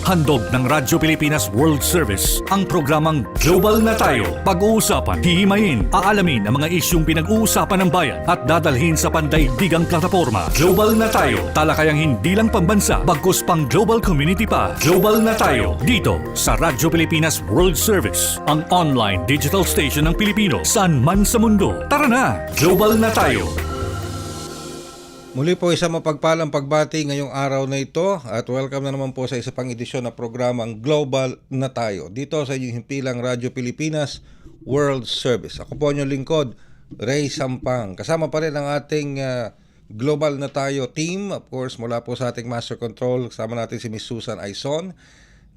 Handog ng Radyo Pilipinas World Service ang programang Global na Tayo. Pag-uusapan, hihimayin, aalamin ang mga isyung pinag-uusapan ng bayan at dadalhin sa pandaigdigang plataforma. Global na Tayo, talakayang hindi lang pambansa, bagkus pang global community pa. Global na Tayo, dito sa Radyo Pilipinas World Service, ang online digital station ng Pilipino saan man sa mundo. Tara na, Global na Tayo! Muli po isang mapagpalang pagbati ngayong araw na ito at welcome na naman po sa isa pang edisyon na programang Global na Tayo dito sa inyong himpilang Radyo Pilipinas World Service. Ako po inyong lingkod, Ray Sampang. Kasama pa rin ang ating Global na Tayo team. Of course, mula po sa ating Master Control, kasama natin si Miss Susan Aizon.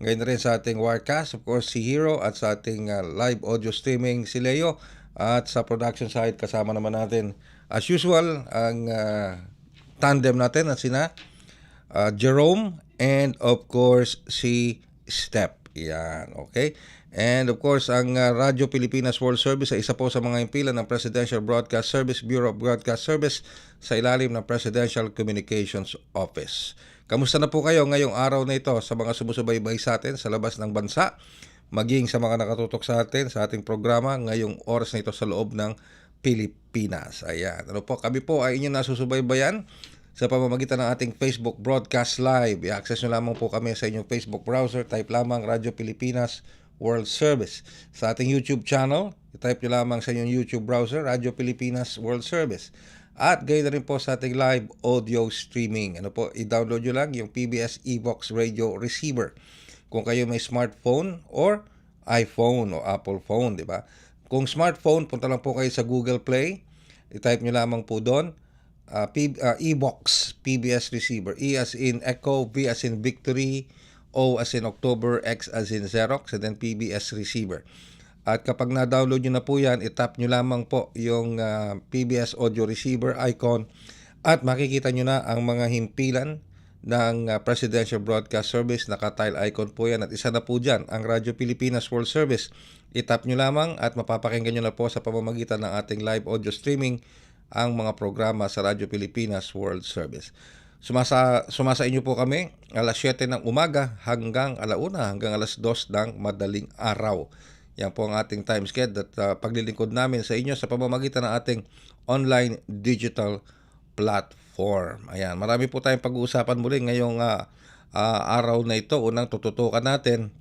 Ngayon rin sa ating Wirecast, of course, si Hero at sa ating live audio streaming si Leo. At sa production side, kasama naman natin as usual ang tandem natin at sina Jerome and of course si Step. Yan, okay? And of course, ang Radyo Pilipinas World Service ay isa po sa mga impilan ng Presidential Broadcast Service, Bureau of Broadcast Service sa ilalim ng Presidential Communications Office. Kamusta na po kayo ngayong araw na ito sa mga sumusubaybay sa atin sa labas ng bansa, maging sa mga nakatutok sa atin sa ating programa ngayong oras na ito sa loob ng Pilipinas. Ayan. Ano po, kami po ay inyong nasusubaybayan sa pamamagitan ng ating Facebook Broadcast Live. I-access nyo lamang po kami sa inyong Facebook browser. Type lamang Radyo Pilipinas World Service. Sa ating YouTube channel, type nyo lamang sa inyong YouTube browser, Radyo Pilipinas World Service. At gayon na rin po sa ating live audio streaming. Ano po, i-download nyo lang yung PBS Evox Radio Receiver. Kung kayo may smartphone or iPhone o Apple phone, di ba? Kung smartphone, punta lang po kayo sa Google Play. I-type nyo lamang po doon. Evox PBS Receiver. E as in Echo, V as in Victory, O as in October, X as in Xerox, and then PBS Receiver. At kapag na-download nyo na po yan, i-tap nyo lamang po yung PBS Audio Receiver icon at makikita nyo na ang mga himpilan ng Presidential Broadcast Service. Naka-tile icon po yan at isa na po dyan ang Radyo Pilipinas World Service. I-tap nyo lamang at mapapakinggan nyo na po sa pamamagitan ng ating live audio streaming ang mga programa sa Radyo Pilipinas World Service. Sumasa inyo po kami alas 7 ng umaga hanggang alauna, hanggang alas 2 ng madaling araw. Yan po ang ating time schedule at paglilingkod namin sa inyo sa pamamagitan ng ating online digital platform. Ayan, marami po tayong pag-uusapan muli ngayong araw na ito. Unang tututukan natin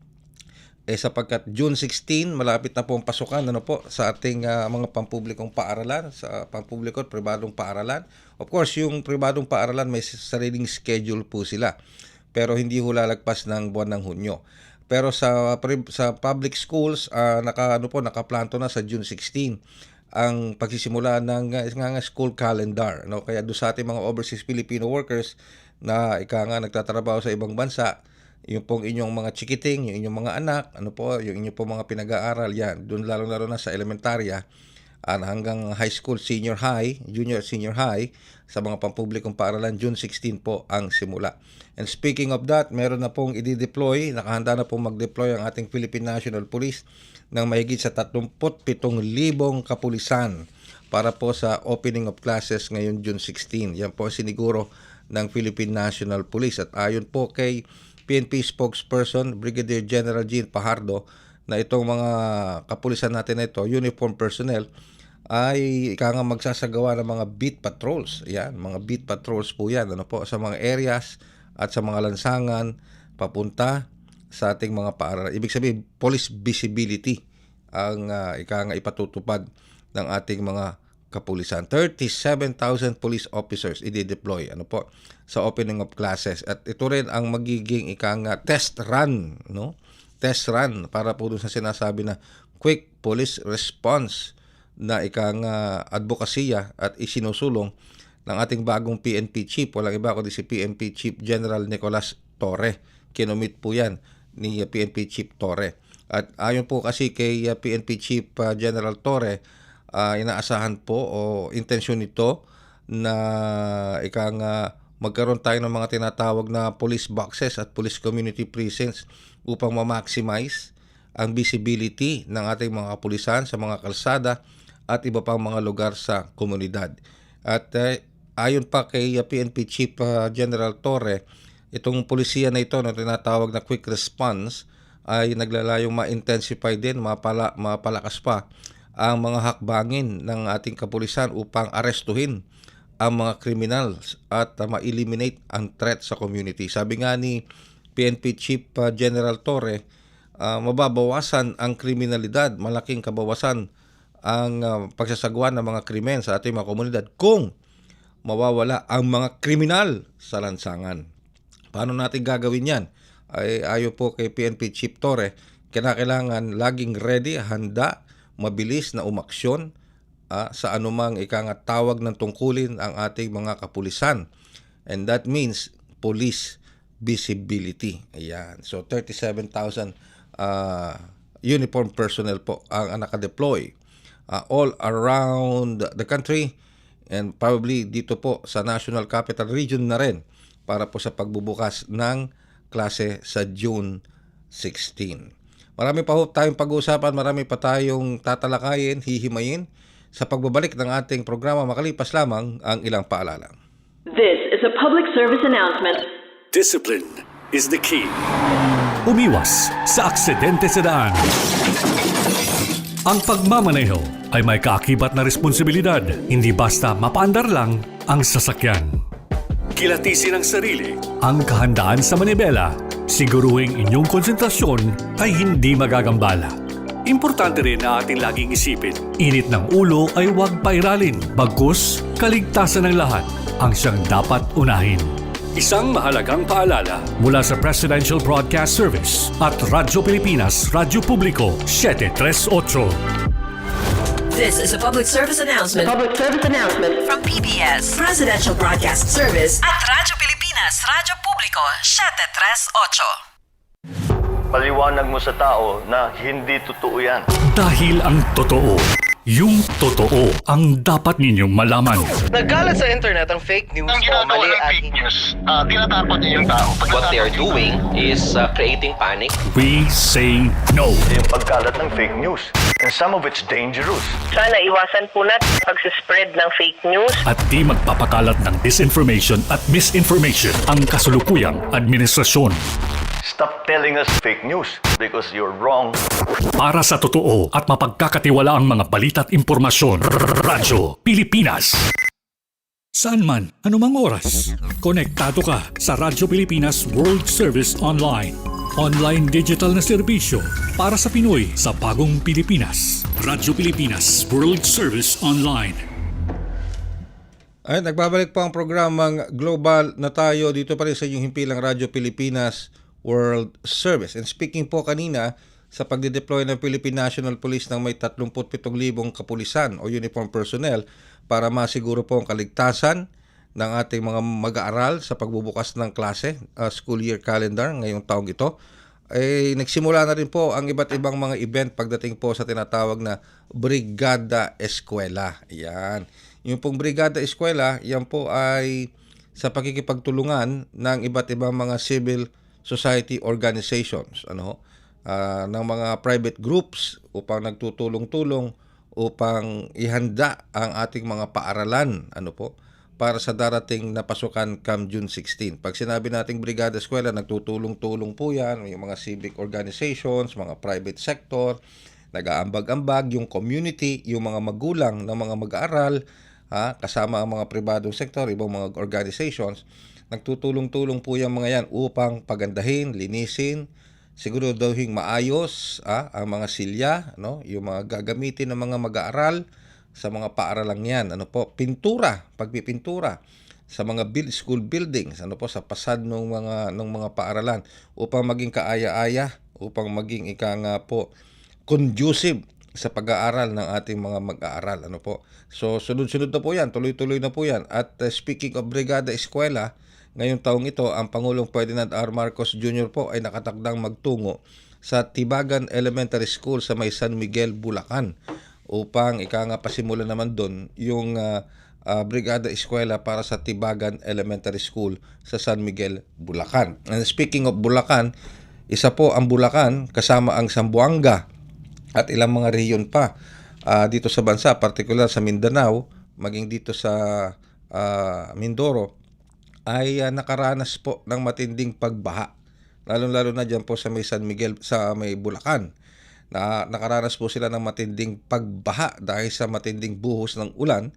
sapagkat June 16, malapit na po ang pasukan sa ating mga pampublikong paaralan, sa pampubliko at pribadong paaralan. Of course, yung pribadong paaralan may sariling schedule po sila, pero hindi ho lalagpas ng buwan ng Hunyo. Pero sa public schools, nakaplanto na sa June 16 ang pagsisimula ng school calendar. Kaya doon sa ating mga overseas Filipino workers na nagtatrabaho sa ibang bansa, yung pong inyong mga chikiting, yung inyong mga anak, yung inyong pong mga pinag-aaral, yan, doon lalo na sa elementarya, hanggang high school, senior high, junior, senior high, sa mga pampublikong paaralan, June 16 po ang simula. And speaking of that, meron na pong i-deploy, nakahanda na pong mag-deploy ang ating Philippine National Police ng mahigit sa 37,000 kapulisan para po sa opening of classes ngayon June 16. Yan po ang siniguro ng Philippine National Police. At ayon po kay PNP spokesperson Brigadier General Jean Pajardo na itong mga kapulisan natin na ito, uniform personnel, ay magsasagawa ng mga beat patrols. Yan, mga beat patrols po yan sa mga areas at sa mga lansangan papunta sa ating mga paaralan. Ibig sabihin, police visibility ang ipatutupad ng ating mga kapulisan. 37,000 police officers i-deploy sa opening of classes. At ito rin ang magiging test run, test run para po dun sa sinasabi na quick police response na advokasya at isinusulong ng ating bagong PNP chief. Walang iba kundi si PNP Chief General Nicolas Torre. Kinumit po yan ni PNP Chief Torre. At ayon po kasi kay PNP Chief General Torre, inaasahan po o intensyon nito na magkaroon tayo ng mga tinatawag na police boxes at police community precincts upang ma-maximize ang visibility ng ating mga kapulisan sa mga kalsada at iba pang mga lugar sa komunidad. At ayon pa kay PNP Chief General Torre, itong pulisiya na ito na tinatawag na quick response ay naglalayong ma-intensify din, mapalakas pa ang mga hakbangin ng ating kapulisan upang arestuhin ang mga criminals at ma-eliminate ang threat sa community. Sabi nga ni PNP Chief General Torre, mababawasan ang kriminalidad, malaking kabawasan ang pagsasagawa ng mga krimen sa ating mga komunidad kung mawawala ang mga kriminal sa lansangan. Paano natin gagawin yan? Ayo po kay PNP Chief Torre, kailangan laging ready, handa, mabilis na umaksyon sa anumang tawag ng tungkulin ang ating mga kapulisan. And that means police visibility. Ayan. So 37,000 uniformed personnel po ang nakadeploy all around the country and probably dito po sa National Capital Region na rin para po sa pagbubukas ng klase sa June 16. Marami pa po tayong pag-uusapan, marami pa tayong tatalakayin, hihimayin sa pagbabalik ng ating programa makalipas lamang ang ilang paalala. This is a public service announcement. Discipline is the key. Umiwas sa aksidente sa daan. Ang pagmamaneho ay may kaakibat na responsibilidad, hindi basta mapaandar lang ang sasakyan. Kilatisin ang sarili, ang kahandaan sa manibela, siguruhing inyong konsentrasyon ay hindi magagambala. Importante rin na ating laging isipin, init ng ulo ay huwag pairalin, bagkus kaligtasan ng lahat ang siyang dapat unahin. Isang mahalagang paalala mula sa Presidential Broadcast Service at Radyo Pilipinas, Radyo Publiko 738. This is a public service announcement Public service announcement. from PBS, Presidential Broadcast Service at Radyo Pilipinas, Radyo Publiko 738. Paliwanag mo sa tao na hindi totoo yan. Dahil ang totoo, yung totoo ang dapat ninyong malaman. Nagkalat sa internet ang fake news Ang o ginagawa mali ng at fake news, tinatapon niyo yung tao. Pag What they are natapon doing is creating panic. We say no. Yung pagkalat ng fake news. And some of it's dangerous. Sana iwasan po natin pag-spread ng fake news. At di magpapakalat ng disinformation at misinformation ang kasulukuyang administrasyon. Stop telling us fake news because you're wrong. Para sa totoo at mapagkakatiwalaang mga balita at impormasyon, Radyo Pilipinas. Saan man, anumang oras, konektado ka sa Radyo Pilipinas World Service Online. Online digital na serbisyo para sa Pinoy sa bagong Pilipinas. Radyo Pilipinas World Service Online. Ay, nagbabalik po ang programang Global na Tayo dito pa rin sa inyong himpilang Radyo Pilipinas World Service. And speaking po kanina sa pagdedeploy ng Philippine National Police ng may 37,000 kapulisan o uniform personnel para masiguro po ang kaligtasan ng ating mga mag-aaral sa pagbubukas ng klase, school year calendar ngayong taong ito, ay nagsimula na rin po ang iba't ibang mga event pagdating po sa tinatawag na Brigada Eskwela. Yan. Yung pong Brigada Eskwela, yan po ay sa pakikipagtulungan ng iba't ibang mga civil society organizations, ng mga private groups upang nagtutulong-tulong upang ihanda ang ating mga paaralan, para sa darating na pasukan come June 16. Pag sinabi nating Brigada Eskwela, nagtutulong-tulong po yan, yung mga civic organizations, mga private sector, nag-aambag-ambag, yung community, yung mga magulang ng mga mag-aaral, kasama ang mga pribadong sektor, ibang mga organizations, nagtutulong-tulong po yung mga yan upang pagandahin, linisin, siguro dawing maayos ang mga silya, yung mga gagamitin ng mga mag-aaral sa mga paaralang yan. Pintura, pagpipintura sa mga school buildings, sa pasad ng mga paaralan upang maging kaaya-aya, upang maging conducive sa pag-aaral ng ating mga mag-aaral. So sunod-sunod na po yan, tuloy-tuloy na po yan. At speaking of Brigada Eskwela, ngayong taong ito, ang Pangulong Ferdinand R. Marcos Jr. po ay nakatakdang magtungo sa Tibagan Elementary School sa may San Miguel, Bulacan upang pasimulan naman doon yung Brigada Eskwela para sa Tibagan Elementary School sa San Miguel, Bulacan. And speaking of Bulacan, isa po ang Bulacan kasama ang Zamboanga at ilang mga rehiyon pa dito sa bansa, particular sa Mindanao, maging dito sa Mindoro, ay nakaranas po ng matinding pagbaha. Lalo-lalo na dyan po sa may San Miguel, sa may Bulacan. Nakaranas po sila ng matinding pagbaha dahil sa matinding buhos ng ulan,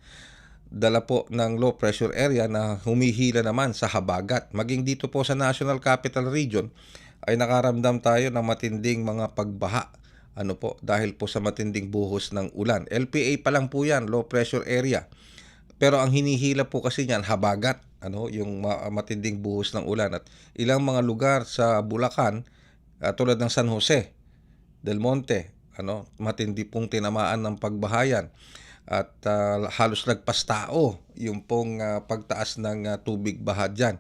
dala po ng low pressure area na humihila naman sa habagat. Maging dito po sa National Capital Region ay nakaramdam tayo ng matinding mga pagbaha. Dahil po sa matinding buhos ng ulan. LPA pa lang po yan, low pressure area. Pero ang hinihila po kasi niyan, habagat, yung matinding buhos ng ulan. At ilang mga lugar sa Bulacan, tulad ng San Jose del Monte, matindi pong tinamaan ng pagbahayan. At halos nagpastao yung pong pagtaas ng tubig baha dyan.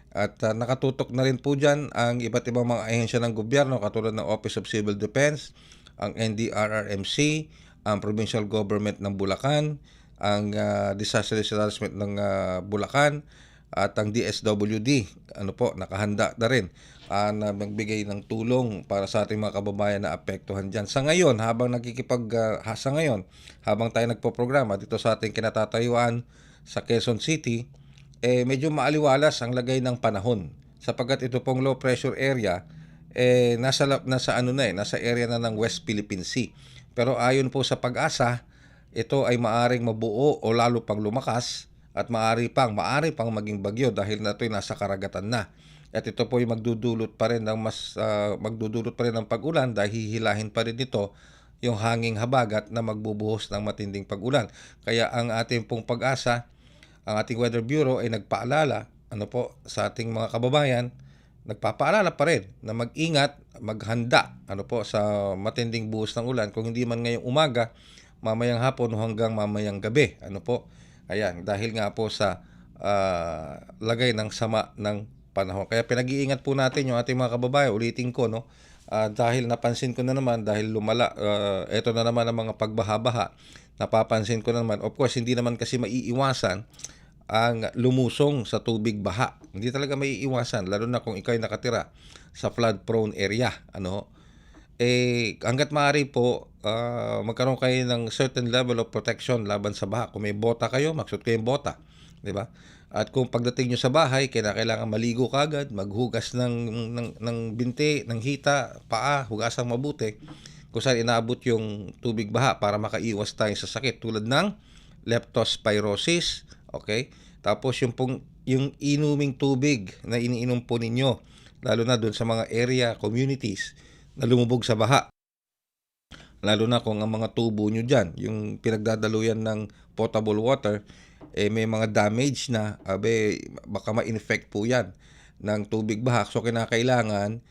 At nakatutok na rin po dyan ang iba't ibang mga ahensya ng gobyerno katulad ng Office of Civil Defense, ang NDRRMC, ang Provincial Government ng Bulacan, ang Disaster Risk Management ng Bulacan, at ang DSWD. Nakahanda na rin na magbigay ng tulong para sa ating mga kababayan na apektuhan dyan. Sa ngayon, habang tayo nagpo-programa dito sa ating kinatatayuan sa Quezon City, medyo maaliwalas ang lagay ng panahon sapagkat ito pong low pressure area nasa area na ng West Philippine Sea. Pero ayon po sa Pag-asa, ito ay maaring mabuo o lalo pang lumakas at maaari pang maging bagyo dahil na ito'y nasa karagatan na. At ito po ay magdudulot pa rin ng pag-ulan dahil hihilahin pa rin ito yung hanging habagat na magbubuhos ng matinding pag-ulan. Kaya ang ating pong Pag-asa, ang ating Weather Bureau ay nagpaalala sa ating mga kababayan, nagpapaalala pa rin na mag-ingat, maghanda sa matinding buhos ng ulan, kung hindi man ngayong umaga, mamayang hapon hanggang mamayang gabi. Ayan, dahil nga po sa lagay ng sama ng panahon. Kaya pinag-iingat po natin yung ating mga kababayan. Ulitin ko, dahil napansin ko na naman, dahil lumala, eto na naman ang mga pagbaha-baha, napapansin ko na naman, of course, hindi naman kasi maiiwasan ang lumusong sa tubig baha. Hindi talaga maiiwasan, lalo na kung ikaw ay nakatira sa flood-prone area. Hanggat maaari po, magkaroon kayo ng certain level of protection laban sa baha. Kung may bota kayo, magsuot kayong bota. Diba? At kung pagdating nyo sa bahay, kailangan maligo kagad, maghugas ng binti, ng hita, paa, hugasang mabuti, kung saan inaabot yung tubig baha para makaiwas tayo sa sakit tulad ng leptospirosis. Okay? Tapos yung inuming tubig na iniinom po ninyo, lalo na doon sa mga area, communities na lumubog sa baha. Lalo na kung ang mga tubo nyo dyan, yung pinagdadaluyan ng potable water, may mga damage na, baka ma-infect po yan ng tubig baha. So kinakailangan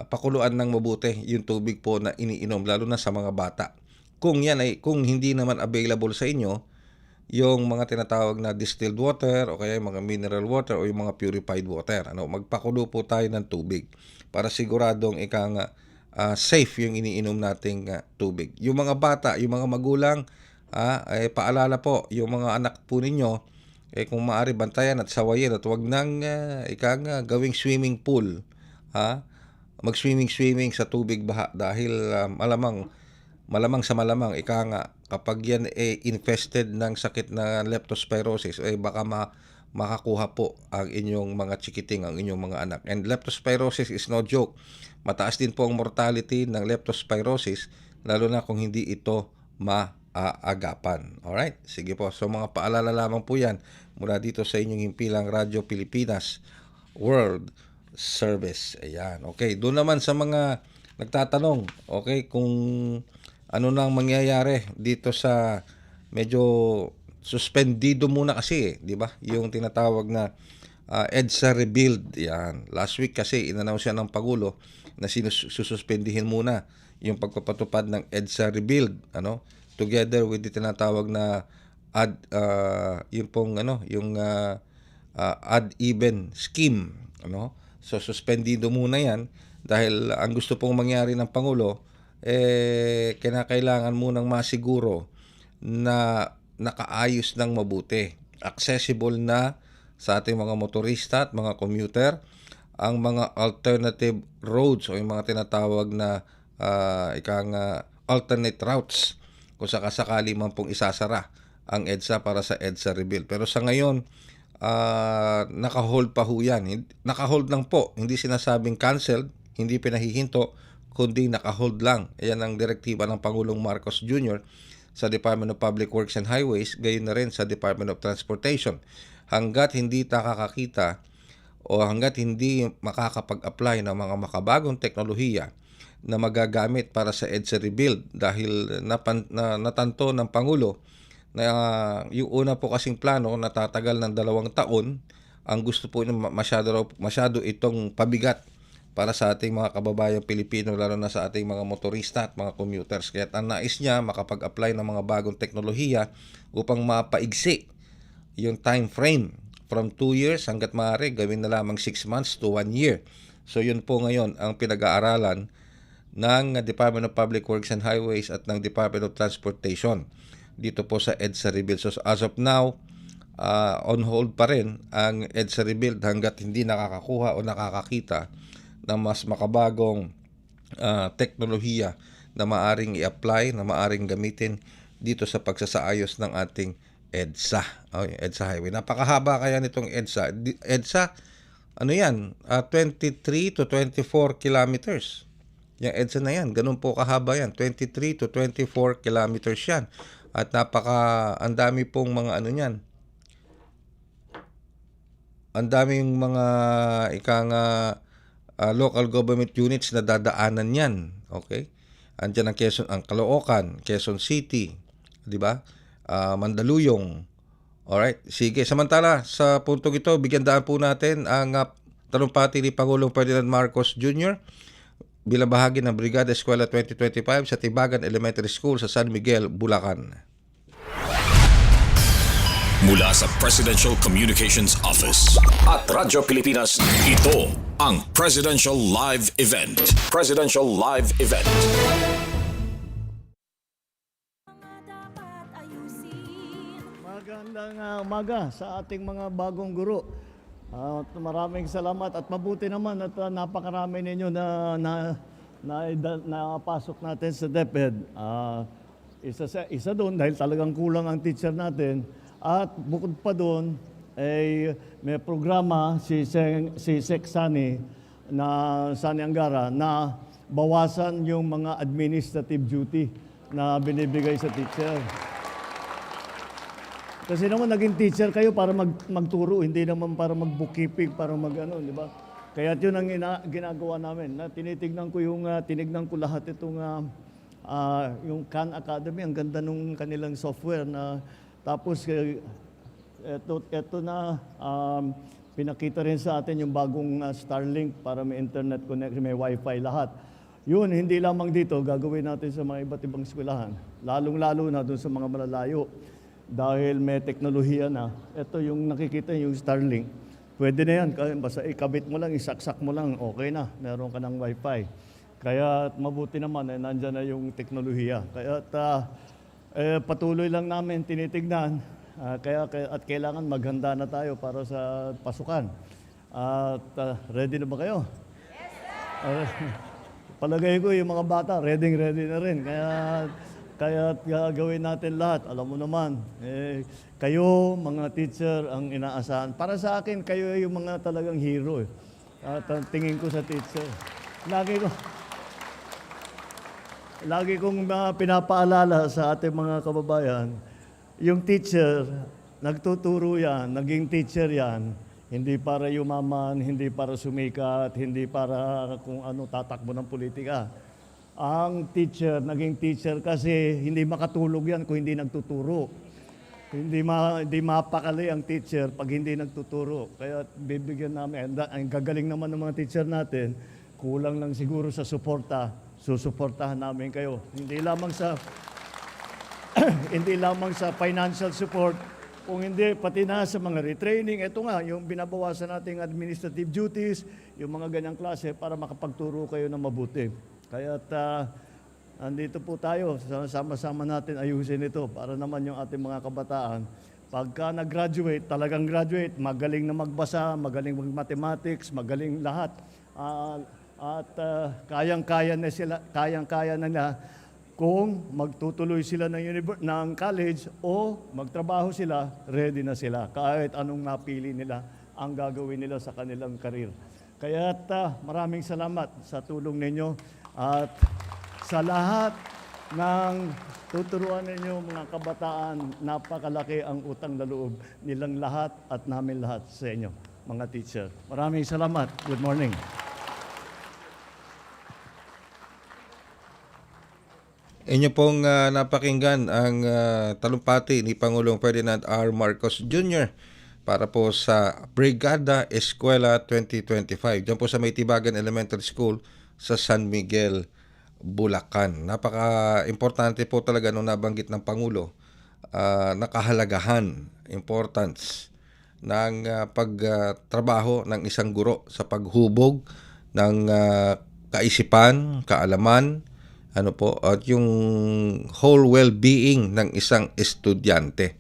pakuluan ng mabuti yung tubig po na iniinom, lalo na sa mga bata. Kung hindi naman available sa inyo, yung mga tinatawag na distilled water o kaya mga mineral water o yung mga purified water. Magpakulo po tayo ng tubig para siguradong safe yung iniinom nating tubig. Yung mga bata, yung mga magulang, paalala po, yung mga anak po ninyo, kung maaari bantayan at sawayin at huwag nang gawing swimming pool. Mag-swimming sa tubig baha dahil malamang kapag yan infested ng sakit na leptospirosis, baka makakuha po ang inyong mga chikiting, ang inyong mga anak. And leptospirosis is no joke. Mataas din po ang mortality ng leptospirosis, lalo na kung hindi ito maagapan. Alright? Sige po. So mga paalala lamang po yan mula dito sa inyong himpilang Radyo Pilipinas World Service. Ayan. Okay. Doon naman sa mga nagtatanong, okay, kung ano nang mangyayari dito sa medyo suspendido muna kasi, di ba? Yung tinatawag na EDSA rebuild. Yan. Last week kasi in-announce yan ng Pangulo na sususpendihin muna yung pagpapatupad ng EDSA rebuild, together with the tinatawag na odd even scheme, So suspendido muna yan dahil ang gusto pong mangyari ng Pangulo kinakailangan munang masiguro na nakaayos ng mabuti, accessible na sa ating mga motorista at mga commuter ang mga alternative roads o yung mga tinatawag na alternate routes kung sakasakali man pong isasara ang EDSA para sa EDSA rebuild. Pero sa ngayon, naka-hold pa ho yan. Naka-hold lang po, hindi sinasabing canceled, hindi pinahihinto, kundi naka-hold lang. Ayan ang direktiba ng Pangulong Marcos Jr. sa Department of Public Works and Highways, gayon na rin sa Department of Transportation. Hanggat hindi nakakakita o hanggat hindi makakapag-apply ng mga makabagong teknolohiya na magagamit para sa EDSA rebuild dahil natanto ng Pangulo na yung una po kasing plano natatagal ng 2 taon, ang gusto po niya masyado itong pabigat para sa ating mga kababayang Pilipino, lalo na sa ating mga motorista at mga commuters. Kaya ang nais niya makapag-apply ng mga bagong teknolohiya upang mapaigsi yung time frame from 2 years hanggat maaari gawin na lamang 6 months to 1 year. So yun po ngayon ang pinag-aaralan ng Department of Public Works and Highways at ng Department of Transportation dito po sa EDSA rebuild. So as of now, on hold pa rin ang EDSA rebuild hanggat hindi nakakakuha o nakakakita ng mas makabagong teknolohiya na maaring i-apply, na maaring gamitin dito sa pagsasaayos ng ating EDSA. EDSA Highway. Napakahaba kaya nitong EDSA. EDSA, ano yan? 23 to 24 kilometers. Yung EDSA na yan, ganun po kahaba yan. 23 to 24 kilometers yan. At ang dami pong mga ano yan. Ang daming mga local government units na dadaanan yan. Okay? Andiyan ang Caloocan, Quezon City, di ba? Mandaluyong. Alright, sige. Samantala, sa puntong ito, bigyan daan po natin ang talumpati ni Pangulong Ferdinand Marcos Jr. bilang bahagi ng Brigada Eskwela 2025 sa Tibagan Elementary School sa San Miguel, Bulacan. Mula sa Presidential Communications Office at Radyo Pilipinas, ito ang Presidential Live Event. Presidential Live Event. Magandang umaga sa ating mga bagong guro. Maraming salamat at mabuti naman at napakarami ninyo na napasok natin sa DepEd. Isa doon dahil talagang kulang ang teacher natin. At bukod pa doon, may programa si Sec Sani Angara na bawasan yung mga administrative duty na binibigay sa teacher. Kasi naman naging teacher kayo para magturo, hindi naman para mag-bookkeeping, para mag-ano, di ba? Kaya yun ang ginagawa namin. Tinignan ko lahat itong yung Khan Academy, ang ganda nung kanilang software na tapos ito na pinakita rin sa atin yung bagong Starlink para may internet connection, may wifi lahat. Yun, hindi lamang dito, gagawin natin sa mga iba't ibang eskwelahan. Lalong-lalo na doon sa mga malalayo. Dahil may teknolohiya na, ito yung nakikita yung Starlink. Pwede na yan, basta ikabit mo lang, isaksak mo lang, okay na, meron ka ng wifi. Kaya mabuti naman, nandyan na yung teknolohiya. Kaya patuloy lang namin tinitignan, at kailangan maghanda na tayo para sa pasukan. At ready na ba kayo? Yes, sir! Palagay ko yung mga bata, ready na rin. Kaya gagawin natin lahat. Alam mo naman, kayo, mga teacher, ang inaasahan. Para sa akin, kayo yung mga talagang hero. At tingin ko sa teacher. Lagi kong pinapaalala sa ating mga kababayan, yung teacher, nagtuturo yan, naging teacher yan, hindi para yumaman, hindi para sumikat, hindi para kung ano tatakbo ng politika. Ang teacher, naging teacher kasi hindi makatulog yan kung hindi nagtuturo. Hindi mapakali ang teacher pag hindi nagtuturo. Kaya bibigyan namin, ang gagaling naman ng mga teacher natin, kulang lang siguro sa suporta, susuportahan namin kayo. Hindi lamang sa financial support, kung hindi, pati na sa mga retraining. Ito nga, yung binabawasan nating administrative duties, yung mga ganyang klase para makapagturo kayo ng mabuti. Kaya andito po tayo, sama-sama natin ayusin ito para naman yung ating mga kabataan. Pagka nag-graduate, talagang graduate, magaling na magbasa, magaling mag-mathematics, magaling lahat. Kayang-kaya na nila kung magtutuloy sila ng college o magtrabaho sila, ready na sila. Kahit anong napili nila, ang gagawin nila sa kanilang karir. Kaya maraming salamat sa tulong ninyo at sa lahat ng tuturuan ninyo mga kabataan, napakalaki ang utang na loob nilang lahat at namin lahat sa inyo, mga teacher. Maraming salamat. Good morning. Inyo pong napakinggan ang talumpati ni Pangulong Ferdinand R. Marcos Jr. para po sa Brigada Eskwela 2025. Diyan po sa Maytibagan Elementary School sa San Miguel, Bulacan. Napaka-importante po talaga nung nabanggit ng Pangulo, nakahalagahan, importance ng pagtrabaho ng isang guro sa paghubog ng kaisipan, kaalaman, at yung whole well-being ng isang estudyante.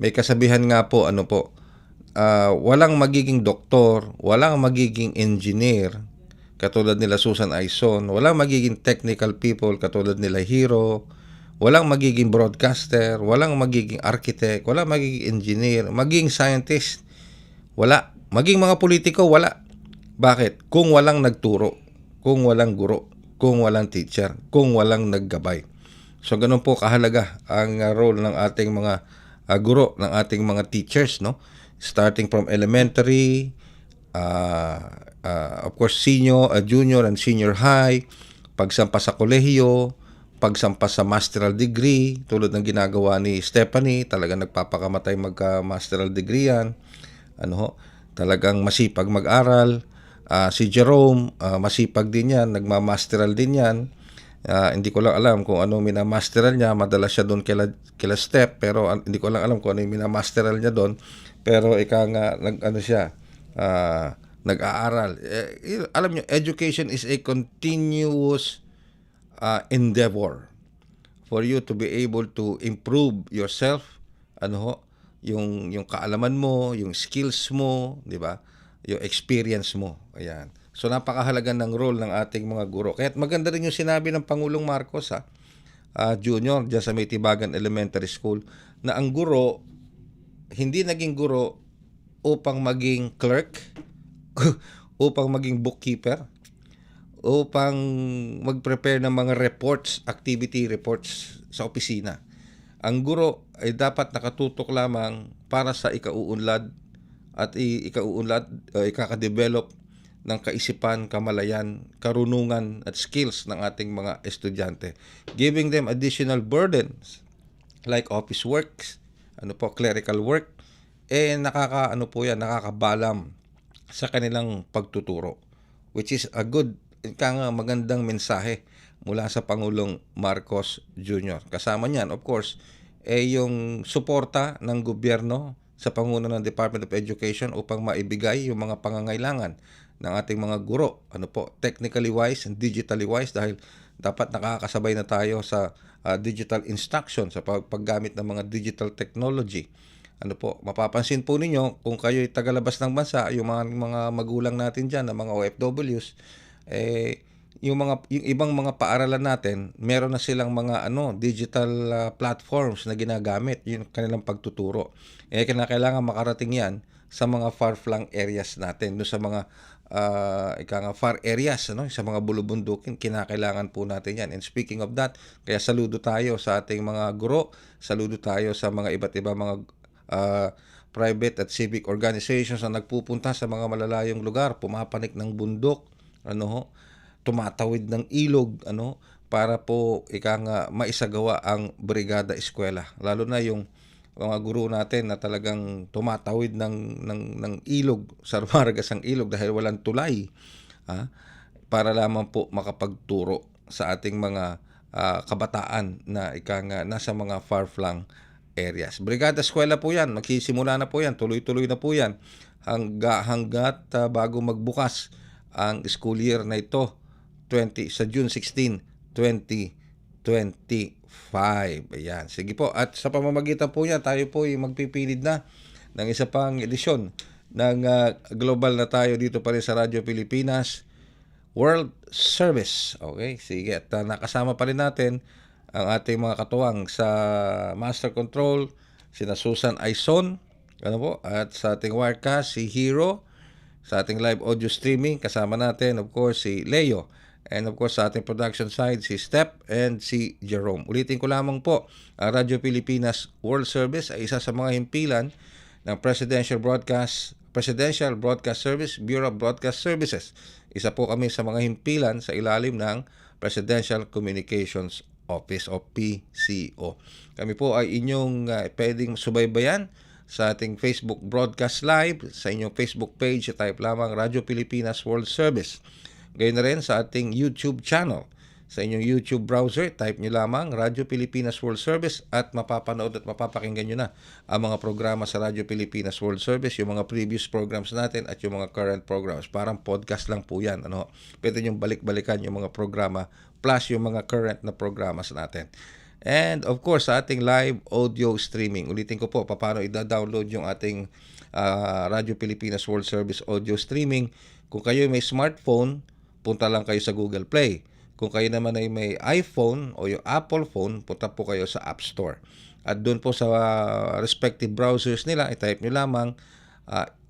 May kasabihan nga po, walang magiging doktor, walang magiging engineer, katulad nila Susan Aizon, walang magiging technical people, katulad nila Hero, walang magiging broadcaster, walang magiging architect, walang magiging engineer, magiging scientist, wala. Maging mga politiko, wala. Bakit? Kung walang nagturo, kung walang guro, kung walang teacher, kung walang naggabay. So ganun po kahalaga ang role ng ating mga guro, ng ating mga teachers, no? Starting from elementary, of course senior, junior and senior high, pagsampa sa kolehiyo, pagsampa sa masteral degree, tulad ng ginagawa ni Stephanie, talagang nagpapakamatay magka-masteral degree yan. Talagang masipag mag-aral. Si Jerome, masipag din yan, nagmamasteral din yan. Hindi ko lang alam kung ano minamasteral niya, madalas siya doon kila Step, pero hindi ko lang alam kung ano yung minamasteral niya doon. Pero nag-aaral. Alam niyo, education is a continuous endeavor for you to be able to improve yourself, yung kaalaman mo, yung skills mo, di ba? Yung experience mo. Ayan. So napakahalaga ng role ng ating mga guro. Kaya maganda rin yung sinabi ng Pangulong Marcos Jr. diyan sa Maytibagan Elementary School na ang guro hindi naging guro upang maging clerk, upang maging bookkeeper, upang mag-prepare ng mga reports, activity reports sa opisina. Ang guro ay dapat nakatutok lamang para sa ikauunlad at ikakadevelop ng kaisipan, kamalayan, karunungan at skills ng ating mga estudyante. Giving them additional burdens like office works, clerical work, nakakabalam sa kanilang pagtuturo. Which is a good, magandang mensahe mula sa Pangulong Marcos Jr. Kasama niyan, of course, yung suporta ng gobyerno sa panguna ng Department of Education upang maibigay yung mga pangangailangan ng ating mga guro, technically wise and digitally wise, dahil dapat nakakasabay na tayo sa digital instruction, sa paggamit ng mga digital technology. Mapapansin po ninyo kung kayo'y tagalabas ng bansa, yung mga magulang natin diyan, ng mga OFWs, yung ibang mga paaralan natin, meron na silang mga digital platforms na ginagamit yung kanilang pagtuturo. Kailangan makarating yan sa mga far-flung areas natin, no, sa mga far areas, sa mga bulubundukin, kinakailangan po natin yan. And speaking of that, kaya saludo tayo sa ating mga guro, saludo tayo sa mga iba't ibang mga private at civic organizations na nagpupunta sa mga malalayong lugar, pumapanik ng bundok, tumatawid ng ilog, para po maisagawa ang Brigada Eskwela. Lalo na yung mga guro natin na talagang tumatawid ng ilog, sarmargas ang ilog dahil walang tulay, para lamang po makapagturo sa ating mga kabataan na nasa mga far-flung areas. Brigada Eskwela po yan, magsisimula na po yan, tuloy-tuloy na po yan hanggat bago magbukas ang school year na ito sa June 16, 2025. Ayan. Sige po. At sa pamamagitan po niya, tayo po ay magpipilid na ng isa pang edisyon ng Global na Tayo dito pa rin sa Radyo Pilipinas World Service. Okay? Sige. At nakasama pa rin natin ang ating mga katuwang sa Master Control, sina Susan Aison, ano po, at sa ating Wirecast, si Hero, sa ating live audio streaming, kasama natin, of course, si Leo. And of course, sa ating production side, si Step and si Jerome. Ulitin ko lamang po, ang Radyo Pilipinas World Service ay isa sa mga himpilan ng Presidential Broadcast Service, Bureau of Broadcast Services. Isa po kami sa mga himpilan sa ilalim ng Presidential Communications Office o PCO. Kami po ay inyong pwedeng subaybayan sa ating Facebook broadcast live, sa inyong Facebook page, type lamang Radyo Pilipinas World Service. Gayon na rin sa ating YouTube channel. Sa inyong YouTube browser, type nyo lamang Radyo Pilipinas World Service at mapapanood at mapapakinggan nyo na ang mga programa sa Radyo Pilipinas World Service, yung mga previous programs natin at yung mga current programs. Parang podcast lang po yan. Ano? Pwede nyo balik-balikan yung mga programa plus yung mga current na programas natin. And of course, sa ating live audio streaming, ulitin ko po, paano i-download yung ating Radyo Pilipinas World Service audio streaming. Kung kayo may smartphone, punta lang kayo sa Google Play. Kung kayo naman ay may iPhone o yung Apple phone, punta po kayo sa App Store. At doon po sa respective browsers nila, i-type nyo lamang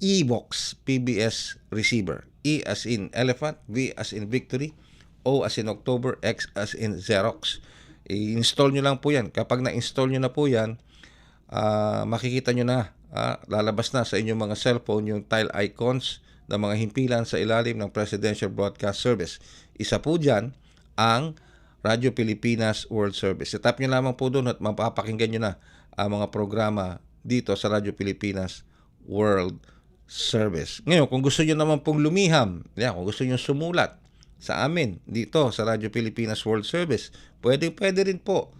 eBox PBS Receiver. E as in Elephant, V as in Victory, O as in October, X as in Xerox. I-install nyo lang po yan. Kapag na-install nyo na po yan, makikita nyo na, lalabas na sa inyong mga cellphone yung tile icons ng mga himpilan sa ilalim ng Presidential Broadcast Service. Isa po dyan ang Radyo Pilipinas World Service. Tap nyo lamang po doon at mapapakinggan nyo na ang mga programa dito sa Radyo Pilipinas World Service. Ngayon, kung gusto nyo naman pong lumiham, kung gusto nyo sumulat sa amin dito sa Radyo Pilipinas World Service, pwede rin po.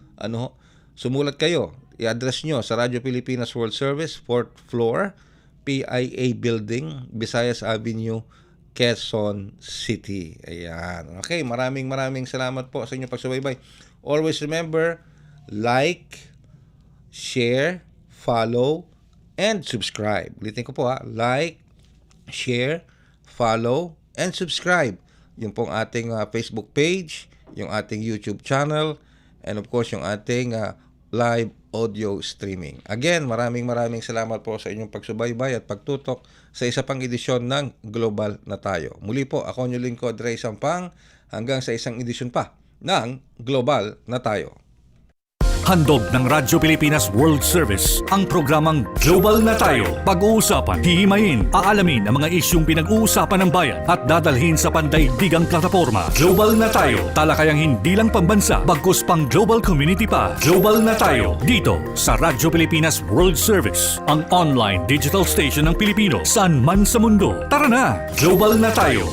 Sumulat kayo. I-address nyo sa Radyo Pilipinas World Service, 4th floor, PIA Building, Visayas Avenue, Quezon City. Ayan. Okay, maraming salamat po sa inyong pagsubaybay. Always remember, like, share, follow, and subscribe. Ulitin ko po like, share, follow, and subscribe. Yung pong ating Facebook page, yung ating YouTube channel, and of course yung ating live audio streaming. Again, maraming salamat po sa inyong pagsubaybay at pagtutok sa isa pang edisyon ng Global na Tayo. Muli po, ako yung lingkod, Ray Sampang, hanggang sa isang edisyon pa ng Global na Tayo. Handog ng Radyo Pilipinas World Service ang programang Global na Tayo. Pag-uusapan, hihimayin, aalamin ang mga isyung pinag-uusapan ng bayan at dadalhin sa pandaigdigang plataforma. Global na Tayo, talakayang hindi lang pambansa, bagkus pang global community pa. Global na Tayo, dito sa Radyo Pilipinas World Service, ang online digital station ng Pilipino saan man sa mundo. Tara na! Global na Tayo!